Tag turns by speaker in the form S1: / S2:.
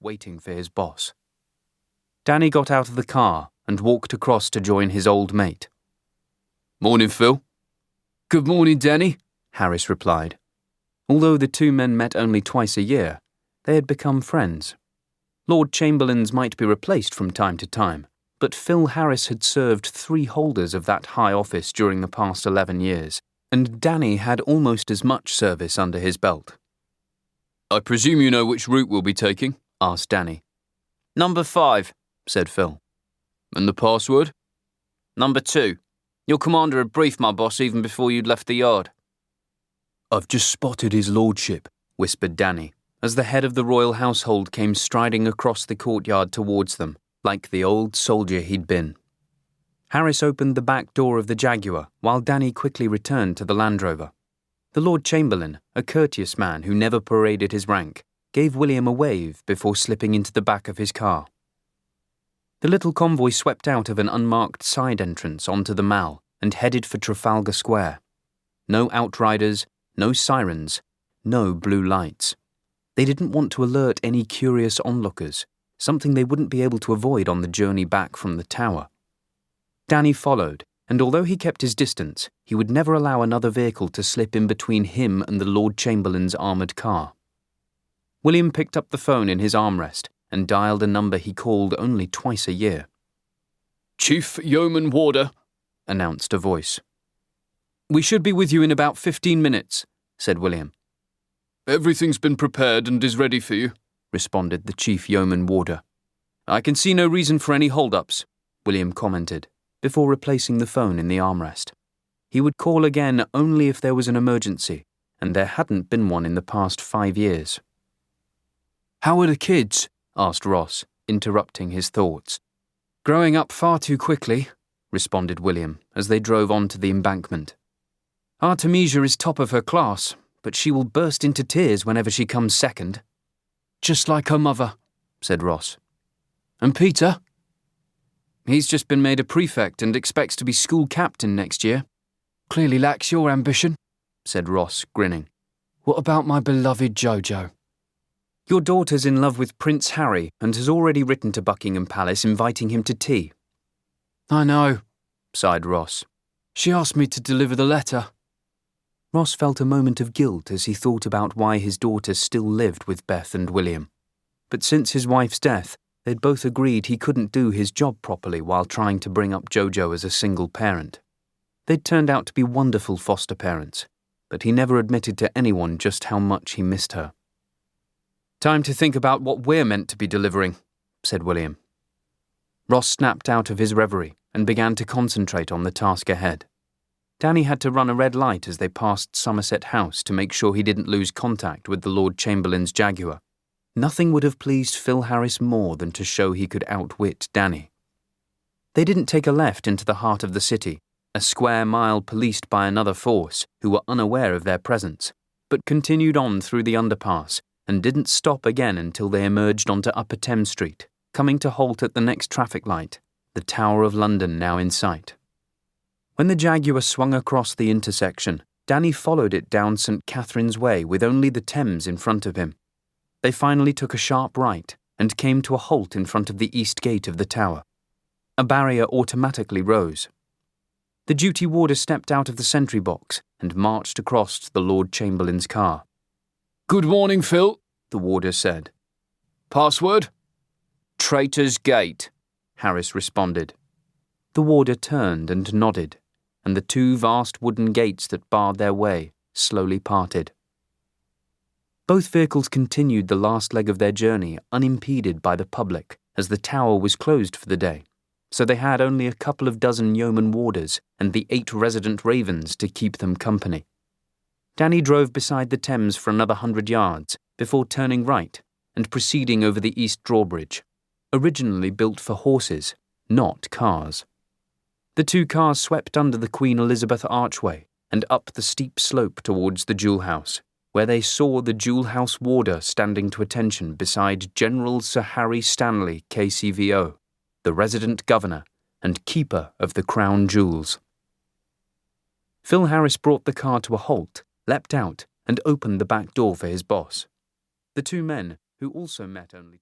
S1: waiting for his boss. Danny got out of the car and walked across to join his old mate.
S2: "Morning, Phil."
S1: "Good morning, Danny," Harris replied. Although the two men met only twice a year, they had become friends. Lord Chamberlains might be replaced from time to time, but Phil Harris had served 3 holders of that high office during the past 11 years, and Danny had almost as much service under his belt.
S2: "I presume you know which route we'll be taking?"
S1: asked Danny. "Number 5, said Phil.
S2: "And the password?"
S1: "Number 2. Your commander had briefed my boss even before you'd left the yard."
S2: "I've just spotted his lordship,"
S1: whispered Danny, as the head of the royal household came striding across the courtyard towards them, like the old soldier he'd been. Harris opened the back door of the Jaguar, while Danny quickly returned to the Land Rover. The Lord Chamberlain, a courteous man who never paraded his rank, gave William a wave before slipping into the back of his car. The little convoy swept out of an unmarked side entrance onto the Mall and headed for Trafalgar Square. No outriders, no sirens, no blue lights. They didn't want to alert any curious onlookers, something they wouldn't be able to avoid on the journey back from the tower. Danny followed, and although he kept his distance, he would never allow another vehicle to slip in between him and the Lord Chamberlain's armoured car. William picked up the phone in his armrest and dialed a number he called only twice a year.
S2: "Chief Yeoman Warder," announced a voice.
S1: "We should be with you in about 15 minutes, said William.
S2: "Everything's been prepared and is ready for you,"
S1: responded the Chief Yeoman Warder. "I can see no reason for any hold-ups," William commented, before replacing the phone in the armrest. He would call again only if there was an emergency, and there hadn't been one in the past 5 years. "How are the kids?" asked Ross, interrupting his thoughts. "Growing up far too quickly," responded William, as they drove onto the embankment. "Artemisia is top of her class, but she will burst into tears whenever she comes second." "Just like her mother," said Ross. "And Peter?" "He's just been made a prefect and expects to be school captain next year." "Clearly lacks your ambition," said Ross, grinning. "What about my beloved Jojo?" "Your daughter's in love with Prince Harry and has already written to Buckingham Palace inviting him to tea." "I know," sighed Ross. "She asked me to deliver the letter." Ross felt a moment of guilt as he thought about why his daughter still lived with Beth and William. But since his wife's death, they'd both agreed he couldn't do his job properly while trying to bring up Jojo as a single parent. They'd turned out to be wonderful foster parents, but he never admitted to anyone just how much he missed her. "Time to think about what we're meant to be delivering," said William. Ross snapped out of his reverie and began to concentrate on the task ahead. Danny had to run a red light as they passed Somerset House to make sure he didn't lose contact with the Lord Chamberlain's Jaguar. Nothing would have pleased Phil Harris more than to show he could outwit Danny. They didn't take a left into the heart of the city, a square mile policed by another force who were unaware of their presence, but continued on through the underpass and didn't stop again until they emerged onto Upper Thames Street, coming to halt at the next traffic light, the Tower of London now in sight. When the Jaguar swung across the intersection, Danny followed it down St. Catherine's Way with only the Thames in front of him. They finally took a sharp right and came to a halt in front of the east gate of the tower. A barrier automatically rose. The duty warder stepped out of the sentry box and marched across to the Lord Chamberlain's car.
S2: "Good morning, Phil,"
S1: the warder said.
S2: "Password?"
S1: "Traitors' Gate," Harris responded. The warder turned and nodded, and the 2 vast wooden gates that barred their way slowly parted. Both vehicles continued the last leg of their journey unimpeded by the public, as the tower was closed for the day, so they had only a couple of dozen yeoman warders and the 8 resident ravens to keep them company. Danny drove beside the Thames for another 100 yards before turning right and proceeding over the East Drawbridge, originally built for horses, not cars. The 2 cars swept under the Queen Elizabeth Archway and up the steep slope towards the Jewel House, where they saw the Jewel House warder standing to attention beside General Sir Harry Stanley, KCVO, the resident governor and keeper of the crown jewels. Phil Harris brought the car to a halt, leapt out, and opened the back door for his boss. The 2 men, who also met only